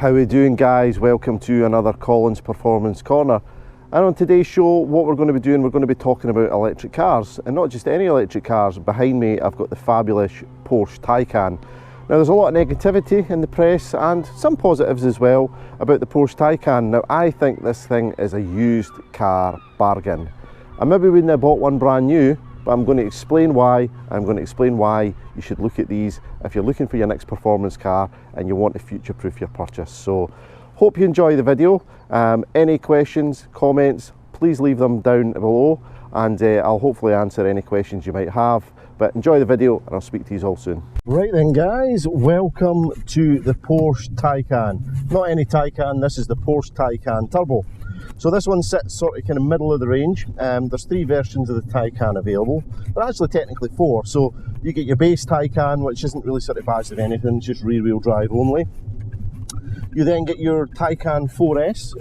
How we doing, guys? Welcome to another Colin's Performance Corner. And on today's show, what we're going to be doing, we're going to be talking about electric cars, and not just any electric cars. Behind me I've got the fabulous Porsche Taycan. Now there's a lot of negativity in the press and some positives as well about the Porsche Taycan. Now I think this thing is a used car bargain. I maybe wouldn't have bought one brand new, but I'm going to explain why. I'm going to explain why you should look at these if you're looking for your next performance car and you want to future-proof your purchase. So, hope you enjoy the video. Any questions, comments, please leave them down below, and I'll hopefully answer any questions you might have. But enjoy the video, and I'll speak to you all soon. Right then, guys, welcome to the Porsche Taycan. Not any Taycan, this is the Porsche Taycan Turbo. So this one sits sort of kind of middle of the range. There's three versions of the Taycan available. There are actually technically four. So you get your base Taycan, which isn't really sort of badged of anything, it's just rear-wheel drive only. You then get your Taycan 4S,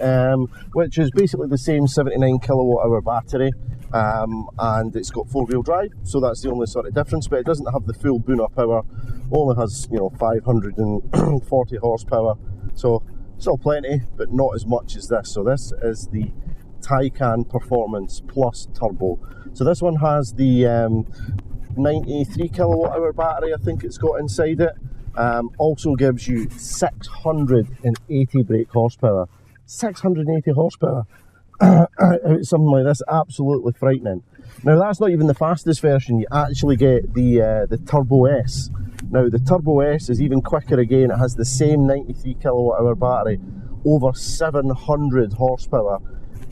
which is basically the same 79 kilowatt hour battery, and it's got four-wheel drive, so that's the only sort of difference. But it doesn't have the full Booner power, only has 540 horsepower. So still plenty, but not as much as this. So this is the Taycan Performance Plus Turbo. So this one has the 93 kilowatt hour battery, I think it's got inside it. Also gives you 680 brake horsepower. 680 horsepower out something like this, absolutely frightening. Now that's not even the fastest version. You actually get the Turbo S. Now the Turbo S is even quicker again. It has the same 93 kilowatt hour battery, over 700 horsepower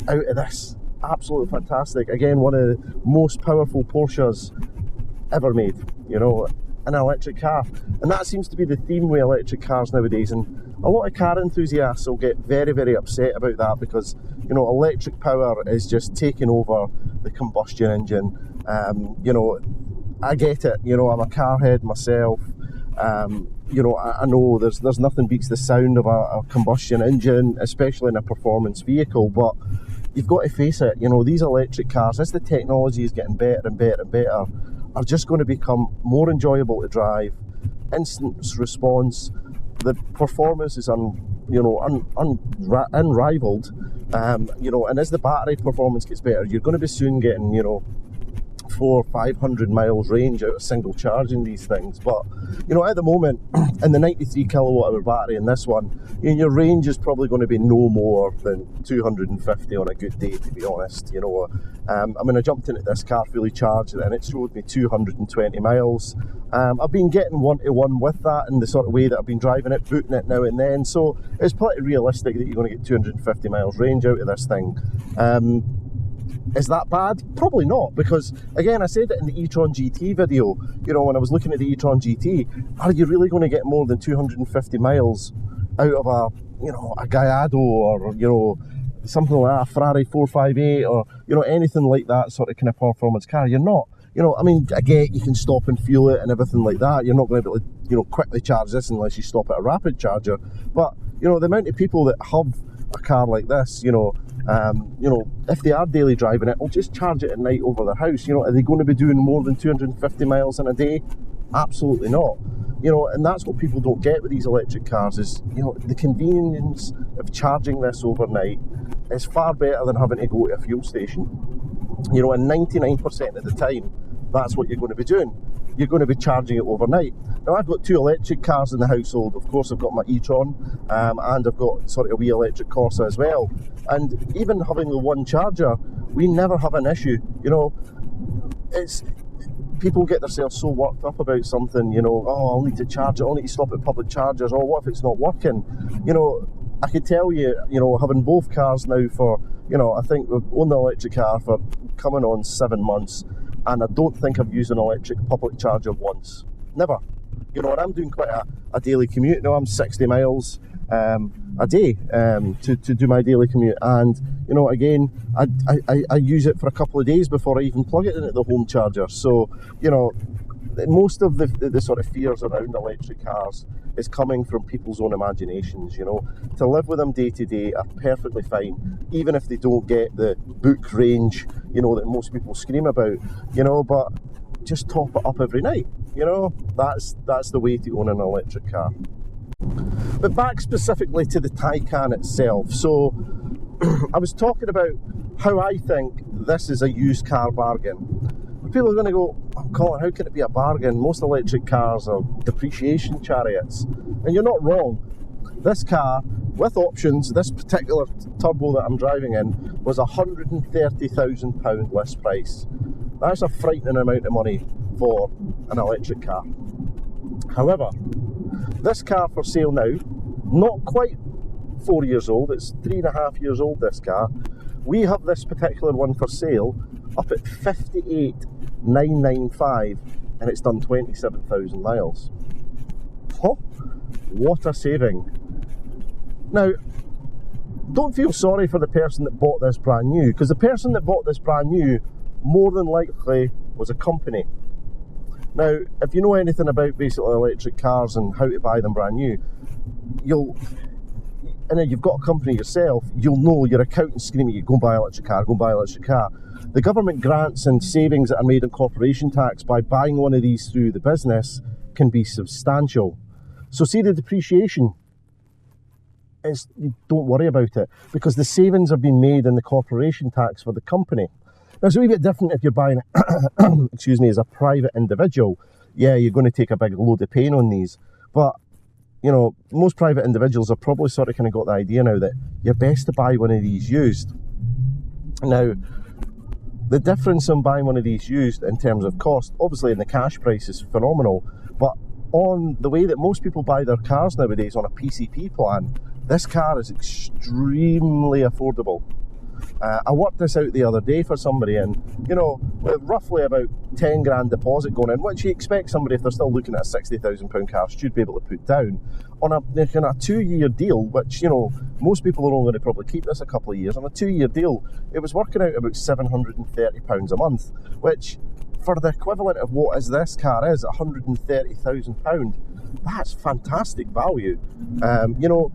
out of this. Absolutely fantastic. Again, one of the most powerful Porsches ever made, an electric car. And that seems to be the theme with electric cars nowadays, and a lot of car enthusiasts will get very, very upset about that because electric power is just taking over the combustion engine. I get it, I'm a car head myself. I know there's nothing beats the sound of a combustion engine, especially in a performance vehicle, but you've got to face it, these electric cars, as the technology is getting better and better and better, are just going to become more enjoyable to drive. Instant response, the performance is unrivaled, and as the battery performance gets better, you're going to be soon getting 400-500 miles range out of single charging these things. But at the moment, in the 93 kilowatt hour battery in this one, your range is probably going to be no more than 250 on a good day, to be honest. I jumped into this car fully charged and it showed me 220 miles. I've been getting one-to-one with that in the sort of way that I've been driving it, booting it now and then, so it's pretty realistic that you're going to get 250 miles range out of this thing. Is that bad? Probably not, because again, I said it in the e-tron GT video, when I was looking at the e-tron GT, are you really going to get more than 250 miles out of a Gallardo or something like that, a Ferrari 458 or anything like that sort of kind of performance car? You're not. I get you can stop and fuel it and everything like that. You're not going to be able to quickly charge this unless you stop at a rapid charger. But the amount of people that have a car like this, if they are daily driving it, will just charge it at night over their house. Are they going to be doing more than 250 miles in a day? Absolutely not. And that's what people don't get with these electric cars is, the convenience of charging this overnight is far better than having to go to a fuel station. And 99% of the time, that's what you're going to be doing. You're going to be charging it overnight. Now I've got two electric cars in the household. Of course I've got my e-tron and I've got sort of a wee electric Corsa as well. And even having the one charger, we never have an issue. It's people get themselves so worked up about something, oh, I'll need to charge it, I'll need to stop at public chargers, or what if it's not working? I could tell you, having both cars now for, I think we've owned the electric car for coming on 7 months, and I don't think I've used an electric public charger once. Never. And I'm doing quite a daily commute now. I'm 60 miles a day to do my daily commute, and again, I use it for a couple of days before I even plug it into the home charger. So most of the sort of fears around electric cars is coming from people's own imaginations. To live with them day to day are perfectly fine, even if they don't get the book range that most people scream about. But just top it up every night. That's the way to own an electric car. But back specifically to the Taycan itself. So I was talking about how I think this is a used car bargain. People are going to go, oh, Colin, how can it be a bargain? Most electric cars are depreciation chariots. And you're not wrong. This car, with options, this particular turbo that I'm driving in, was £130,000 list price. That's a frightening amount of money for an electric car. However, this car for sale now, not quite 4 years old, it's 3.5 years old, this car. We have this particular one for sale up at 58,995 and it's done 27,000 miles. Oh, what a saving. Now, don't feel sorry for the person that bought this brand new, because the person that bought this brand new more than likely was a company. Now, if you know anything about basically electric cars and how to buy them brand new, and then you've got a company yourself, you'll know your accountant's screaming at you, go and buy an electric car, go and buy an electric car. The government grants and savings that are made in corporation tax by buying one of these through the business can be substantial. So see the depreciation, don't worry about it, because the savings have been made in the corporation tax for the company. Now it's a wee bit different if you're buying, excuse me, as a private individual. Yeah, you're going to take a big load of pain on these, but you know, most private individuals have probably sort of kind of got the idea now that you're best to buy one of these used. Now, the difference in buying one of these used in terms of cost, obviously in the cash price, is phenomenal, but on the way that most people buy their cars nowadays on a PCP plan, this car is extremely affordable. I worked this out the other day for somebody, and you know, with roughly about 10 grand deposit going in, which you expect somebody, if they're still looking at a £60,000 car, should be able to put down on a 2-year deal, which, you know, most people are only going to probably keep this a couple of years. On a 2-year deal, it was working out about £730 a month, which for the equivalent of what is this car is, £130,000, that's fantastic value. You know,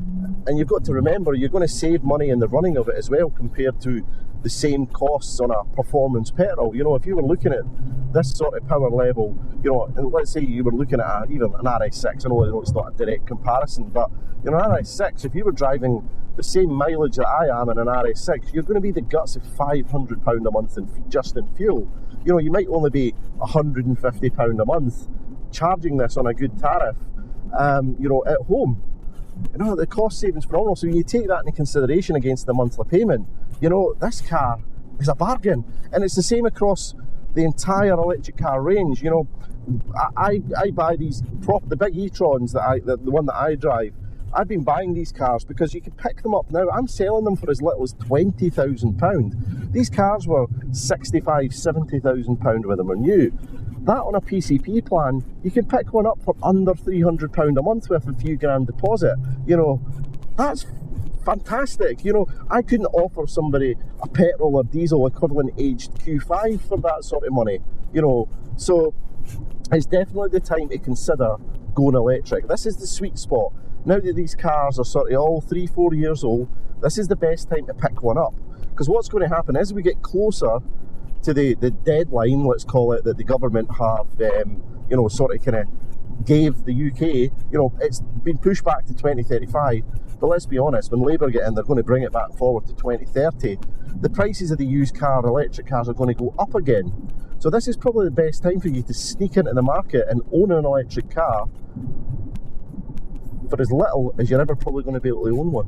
and you've got to remember, you're going to save money in the running of it as well compared to the same costs on a performance petrol. You know, if you were looking at this sort of power level, you know, and let's say you were looking at even an RS6, I know it's not a direct comparison, but you know, an RS6, if you were driving the same mileage that I am in an RS6, you're going to be the guts of £500 a month just in fuel. You know, you might only be £150 a month charging this on a good tariff, you know, at home. You know, the cost savings phenomenal. So you take that into consideration against the monthly payment, you know, this car is a bargain. And it's the same across the entire electric car range. You know, I buy these the big e-trons the one that I drive. I've been buying these cars because you can pick them up now. I'm selling them for as little as £20,000. These cars were £65,000–70,000 when they were new. That on a PCP plan, you can pick one up for under £300 a month with a few grand deposit. You know, that's fantastic. You know, I couldn't offer somebody a petrol or diesel equivalent aged Q5 for that sort of money. You know, so it's definitely the time to consider going electric. This is the sweet spot. Now that these cars are sort of all 3–4 years old, this is the best time to pick one up. Because what's going to happen as we get closer to the deadline, let's call it, that the government have, you know, sort of kind of gave the UK, you know, it's been pushed back to 2035, but let's be honest, when Labour get in, they're going to bring it back forward to 2030. The prices of the used car, electric cars, are going to go up again. So this is probably the best time for you to sneak into the market and own an electric car for as little as you're ever probably going to be able to own one.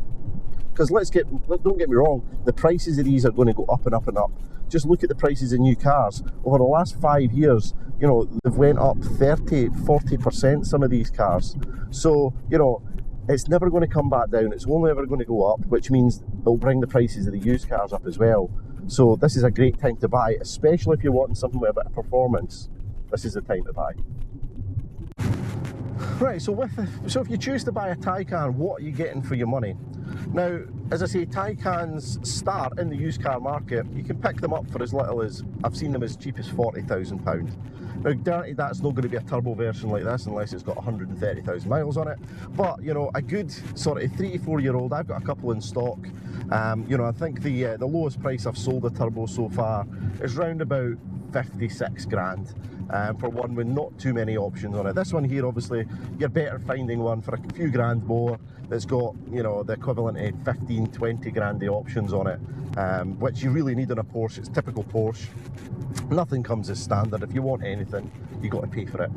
Because don't get me wrong, the prices of these are going to go up and up and up. Just look at the prices of new cars. Over the last 5 years, you know, they've went up 30–40%, some of these cars. So, you know, it's never going to come back down. It's only ever going to go up, which means they'll bring the prices of the used cars up as well. So this is a great time to buy, especially if you're wanting something with a bit of performance. This is the time to buy. Right, so if you choose to buy a Taycan, what are you getting for your money? Now, as I say, Taycans start in the used car market. You can pick them up for as little as, I've seen them as cheap as £40,000. Now, granted, that's not going to be a turbo version like this unless it's got 130,000 miles on it. But, you know, a good sort of 3–4 year old, I've got a couple in stock. You know, I think the lowest price I've sold a turbo so far is round about 56 grand for one with not too many options on it. This one here, obviously, you're better finding one for a few grand more that's got, you know, the equivalent of 15, 20 grand of options on it, which you really need on a Porsche. It's typical Porsche. Nothing comes as standard. If you want anything, you got to pay for it.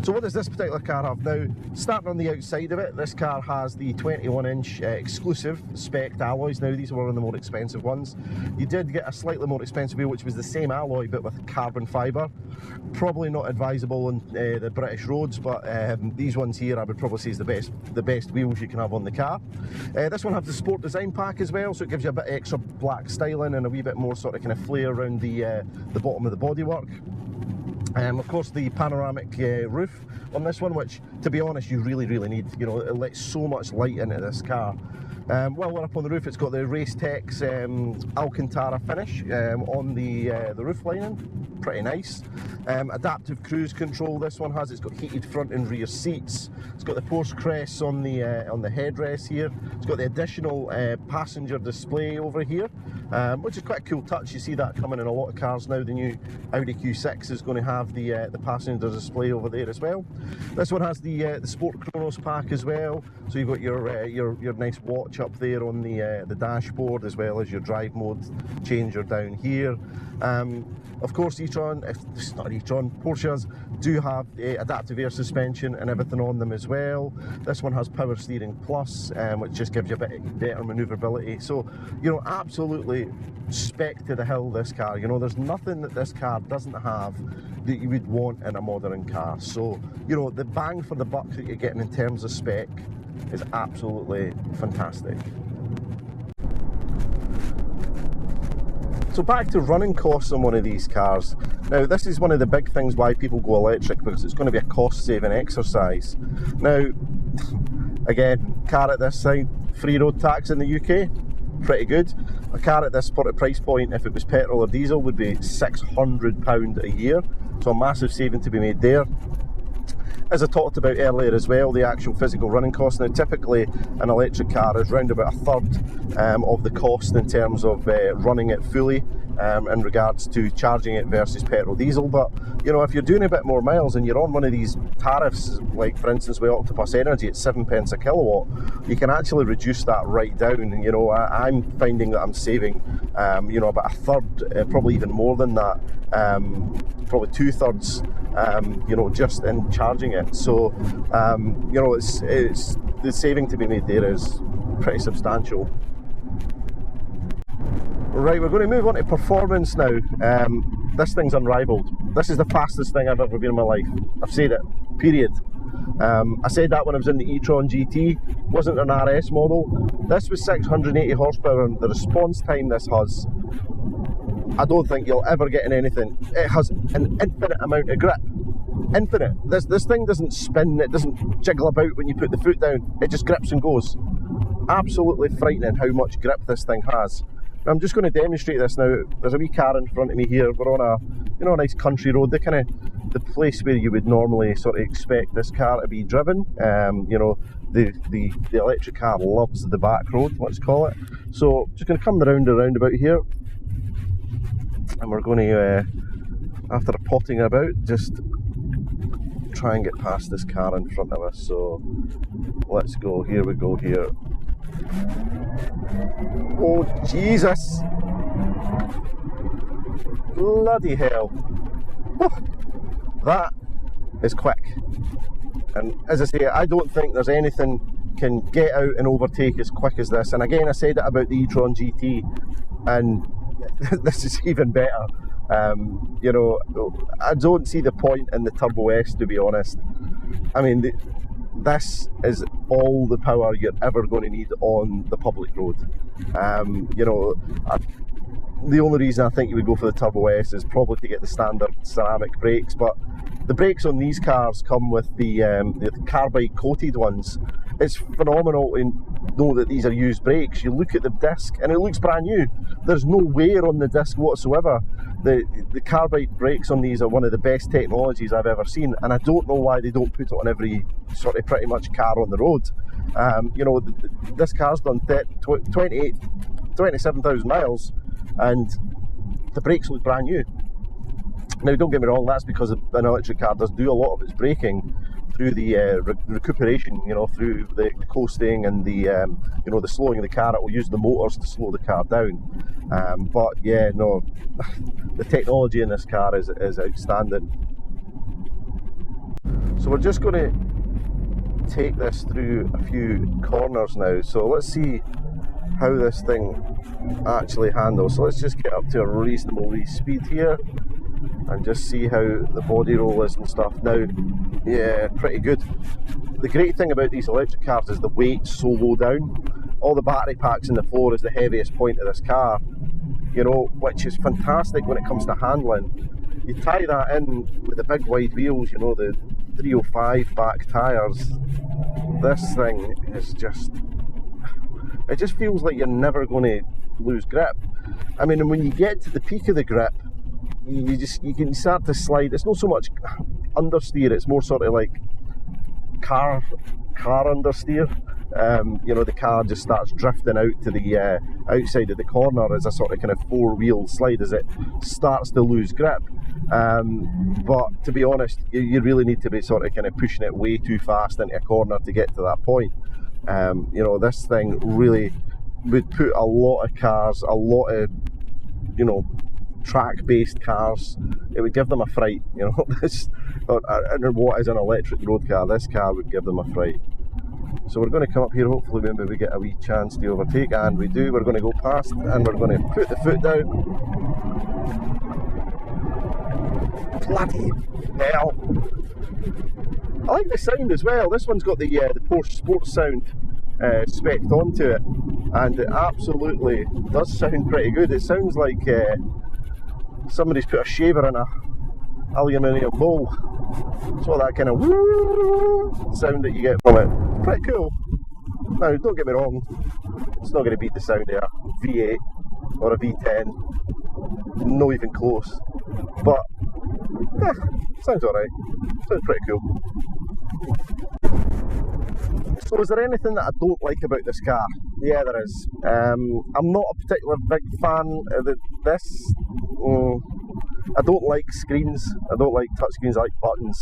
So what does this particular car have now? Starting on the outside of it, this car has the 21-inch exclusive spec'd alloys. Now these were one of the more expensive ones. You did get a slightly more expensive wheel, which was the same alloy but with carbon fibre. Probably not advisable on the British roads, but these ones here I would probably say is the best wheels you can have on the car. This one has the sport design pack as well, so it gives you a bit extra black styling and a wee bit more sort of kind of flair around the bottom of the bodywork. Of course, the panoramic roof on this one, which, to be honest, you really need. You know, it lets so much light into this car. While we're up on the roof, it's got the Racetex Alcantara finish on the roof lining. Pretty nice. Adaptive cruise control this one has. It's got heated front and rear seats. It's got the Porsche crest on the headrest here. It's got the additional passenger display over here, which is quite a cool touch. You see that coming in a lot of cars now. The new Audi Q6 is going to have the passenger display over there as well. This one has the Sport Chronos pack as well. So you've got your nice watch up there on the dashboard, as well as your drive mode changer down here. Of course, e-tron, if it's not e-tron, Porsches do have adaptive air suspension and everything on them as well. This one has Power Steering Plus, which just gives you a bit better manoeuvrability. So, you know, absolutely spec to the hill, this car. You know, there's nothing that this car doesn't have that you would want in a modern car. So, you know, the bang for the buck that you're getting in terms of spec is absolutely fantastic. So back to running costs on one of these cars. Now this is one of the big things why people go electric, because it's going to be a cost-saving exercise. Now, again, car at this side, free road tax in the UK, pretty good. A car at this sort of price point, if it was petrol or diesel, would be £600 a year. So a massive saving to be made there. As I talked about earlier as well, the actual physical running cost. Now typically an electric car is around about a third of the cost in terms of running it fully in regards to charging it versus petrol diesel. But you know, if you're doing a bit more miles and you're on one of these tariffs, like for instance with Octopus Energy at 7p a kilowatt, you can actually reduce that right down. And you know, I'm finding that I'm saving you know, about a third, probably even more than that, probably 2/3, you know, just in charging it. So you know, it's the saving to be made there is pretty substantial. Right, we're going to move on to performance now. This thing's unrivaled. This is the fastest thing I've ever been in my life. I've said it, period. I said that when I was in the e-tron GT, wasn't an RS model. This was 680 horsepower, and the response time this has, I don't think you'll ever get in anything. It has an infinite amount of grip. Infinite. This thing doesn't spin, it doesn't jiggle about when you put the foot down. It just grips and goes. Absolutely frightening how much grip this thing has. I'm just going to demonstrate this now. There's a wee car in front of me here. We're on a nice country road, the place where you would normally sort of expect this car to be driven. You know, the electric car loves the back road, let's call it. So just going to come around the roundabout here, and we're going to, after a potting about, just try and get past this car in front of us. So let's go. Here we go here. Oh Jesus! Bloody hell! Oh, that is quick. And as I say, I don't think there's anything can get out and overtake as quick as this. And again, I said it about the e-tron GT, and this is even better. You know, I don't see the point in the Turbo S, to be honest. I mean, this is all the power you're ever going to need on the public road. You know, the only reason I think you would go for the Turbo S is probably to get the standard ceramic brakes, but the brakes on these cars come with the carbide coated ones. It's phenomenal to know that these are used brakes. You look at the disc and it looks brand new. There's no wear on the disc whatsoever. The carbide brakes on these are one of the best technologies I've ever seen, and I don't know why they don't put it on every sort of pretty much car on the road. You know, this car's done 27,000 miles and the brakes look brand new. Now don't get me wrong, that's because an electric car does do a lot of its braking through the recuperation, you know, through the coasting and the you know, the slowing of the car. It will use the motors to slow the car down, but yeah, no, the technology in this car is outstanding. So we're just going to take this through a few corners now, so let's see how this thing actually handles. So let's just get up to a reasonable speed here and just see how the body roll is and stuff. Now, yeah, pretty good. The great thing about these electric cars is the weight's so low down. All the battery packs in the floor is the heaviest point of this car, you know, which is fantastic when it comes to handling. You tie that in with the big wide wheels, you know, the 305 back tyres. This thing is just, it just feels like you're never going to lose grip. I mean, and when you get to the peak of the grip, you can start to slide. It's not so much understeer, it's more sort of like car understeer. You know, the car just starts drifting out to the outside of the corner as a sort of kind of four-wheel slide as it starts to lose grip. But to be honest, you really need to be sort of kind of pushing it way too fast into a corner to get to that point. You know, this thing really would put a lot of cars, a lot of, you know, track-based cars, it would give them a fright, you know. This, and what is an electric road car, this car would give them a fright. So we're going to come up here, hopefully maybe we get a wee chance to overtake, and we do. We're going to go past and we're going to put the foot down. Bloody hell. I like the sound as well. This one's got the Porsche Sports sound spec'd onto it, and it absolutely does sound pretty good. It sounds like somebody's put a shaver in a aluminium bowl. So that kind of sound that you get from it, pretty cool. Now don't get me wrong, it's not going to beat the sound of a V8 or a V10, not even close, but sounds alright, sounds pretty cool. So is there anything that I don't like about this car? Yeah, there is. I'm not a particular big fan of this. I don't like screens, I don't like touch screens, I like buttons,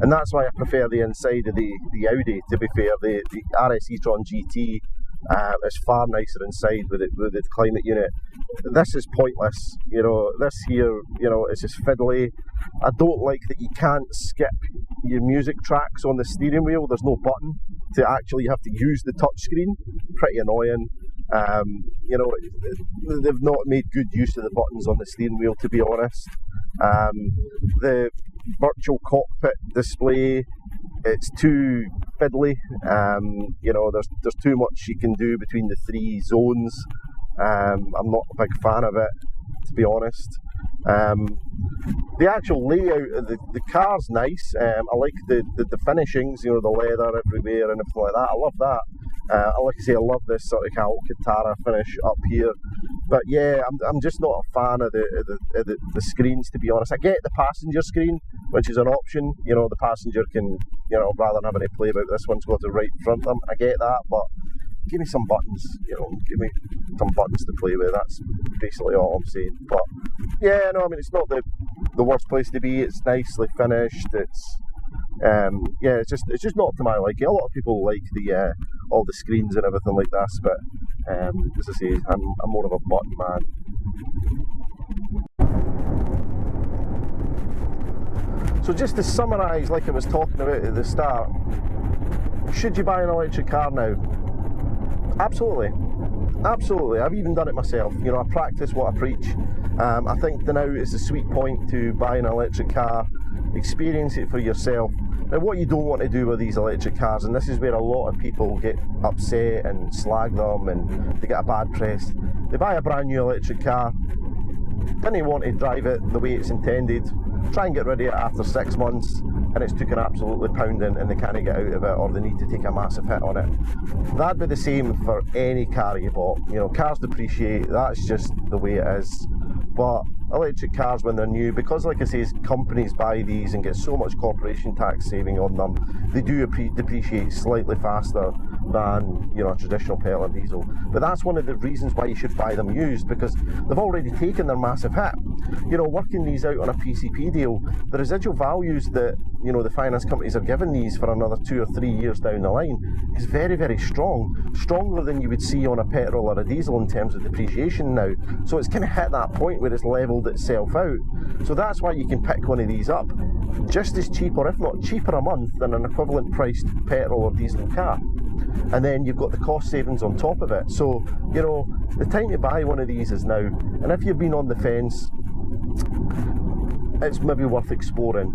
and that's why I prefer the inside of the Audi, to be fair. The RS e-tron GT is far nicer inside with the climate unit. This is pointless, you know, this here, you know, it's just fiddly. I don't like that you can't skip your music tracks on the steering wheel. There's no button to actually, you have to use the touch screen. Pretty annoying. You know, they've not made good use of the buttons on the steering wheel, to be honest. The virtual cockpit display, it's too fiddly. You know, there's too much you can do between the three zones. I'm not a big fan of it, to be honest. The actual layout of the car's nice. I like the finishings, you know, the leather everywhere and everything like that. I love that. Like I say, I love this sort of Alcantara finish up here. But yeah, I'm just not a fan of the screens, to be honest. I get the passenger screen, which is an option. You know, the passenger can, you know, rather than having to play about, this one's got it right in front of them. I get that, but give me some buttons, you know, give me some buttons to play with. That's basically all I'm saying. But yeah, no, I mean, it's not the worst place to be. It's nicely finished. It's yeah, it's just not to my liking. A lot of people like the all the screens and everything like this, but as I say, I'm more of a button man. So just to summarise, like I was talking about at the start, should you buy an electric car now? Absolutely, absolutely. I've even done it myself. You know, I practice what I preach. I think now is the sweet point to buy an electric car, experience it for yourself. Now, what you don't want to do with these electric cars, and this is where a lot of people get upset and slag them and they get a bad press, they buy a brand new electric car, then they want to drive it the way it's intended, try and get rid of it after 6 months, and it's took an absolutely pounding and they can't get out of it, or they need to take a massive hit on it. That'd be the same for any car you bought. You know, cars depreciate, that's just the way it is. But electric cars, when they're new, because like I say, companies buy these and get so much corporation tax saving on them, they do depreciate slightly faster than, you know, a traditional petrol or diesel. But that's one of the reasons why you should buy them used, because they've already taken their massive hit. You know, working these out on a PCP deal, the residual values that, you know, the finance companies are giving these for another 2 or 3 years down the line is very, very strong, stronger than you would see on a petrol or a diesel in terms of depreciation now. So it's kind of hit that point where it's leveled itself out. So that's why you can pick one of these up just as cheap, or if not cheaper a month, than an equivalent priced petrol or diesel car. And then you've got the cost savings on top of it. So, you know, the time to buy one of these is now. And if you've been on the fence, it's maybe worth exploring.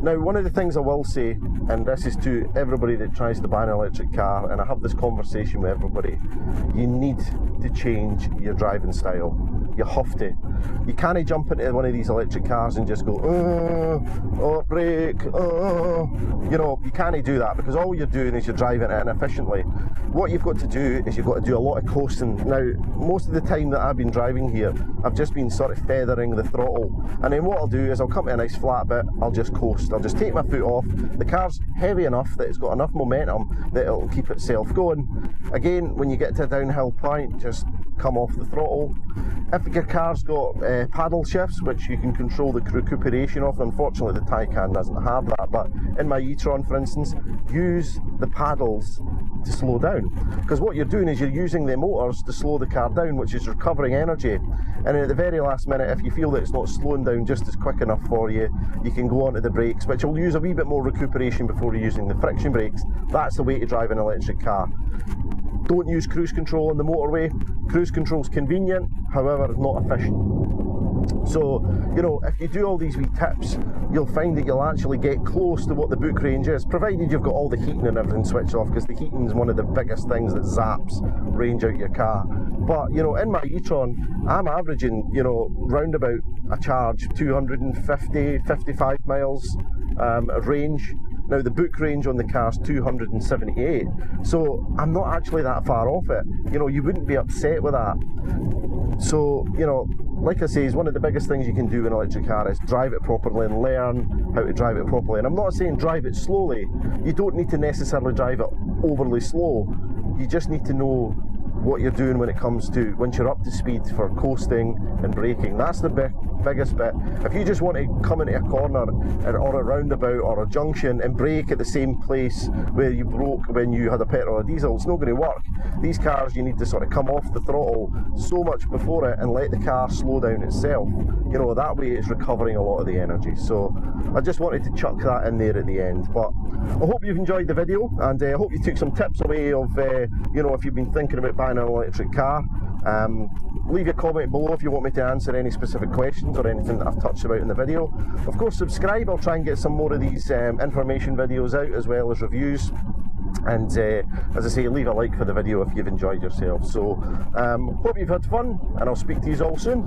Now, one of the things I will say, and this is to everybody that tries to buy an electric car, and I have this conversation with everybody, you need to change your driving style. You have to. You can't jump into one of these electric cars and just go, oh, brake, you know, you can't do that, because all you're doing is you're driving it inefficiently. What you've got to do is you've got to do a lot of coasting. Now, most of the time that I've been driving here, I've just been sort of feathering the throttle, and then what I'll do is I'll come to a nice flat bit, I'll just coast, I'll just take my foot off. The car's heavy enough that it's got enough momentum that it'll keep itself going. Again, when you get to a downhill point, just come off the throttle. If your car's got paddle shifts, which you can control the recuperation of, unfortunately the Taycan doesn't have that, but in my e-tron, for instance, use the paddles to slow down, because what you're doing is you're using the motors to slow the car down, which is recovering energy. And at the very last minute, if you feel that it's not slowing down just as quick enough for you, you can go onto the brakes, which will use a wee bit more recuperation before you're using the friction brakes. That's the way to drive an electric car. Don't use cruise control on the motorway. Cruise control's convenient, however, it's not efficient. So, you know, if you do all these wee tips, you'll find that you'll actually get close to what the book range is, provided you've got all the heating and everything switched off, because the heating is one of the biggest things that zaps range out your car. But, you know, in my e-tron, I'm averaging, you know, round about a charge 250, 55 miles range. Now, the book range on the car's 278, so I'm not actually that far off it. You know, you wouldn't be upset with that. So, you know, like I say, is one of the biggest things you can do in an electric car is drive it properly and learn how to drive it properly. And I'm not saying drive it slowly. You don't need to necessarily drive it overly slow. You just need to know what you're doing when it comes to, once you're up to speed for coasting and braking. That's the biggest bit. If you just want to come into a corner or a roundabout or a junction and brake at the same place where you broke when you had a petrol or a diesel, it's not going to work. These cars, you need to sort of come off the throttle so much before it and let the car slow down itself. You know, that way it's recovering a lot of the energy. So I just wanted to chuck that in there at the end. But I hope you've enjoyed the video, and I hope you took some tips away of, you know, if you've been thinking about buying an electric car. Leave your comment below if you want me to answer any specific questions or anything that I've touched about in the video. Of course, subscribe. I'll try and get some more of these information videos out, as well as reviews. And as I say, leave a like for the video if you've enjoyed yourself. So hope you've had fun, and I'll speak to you all soon.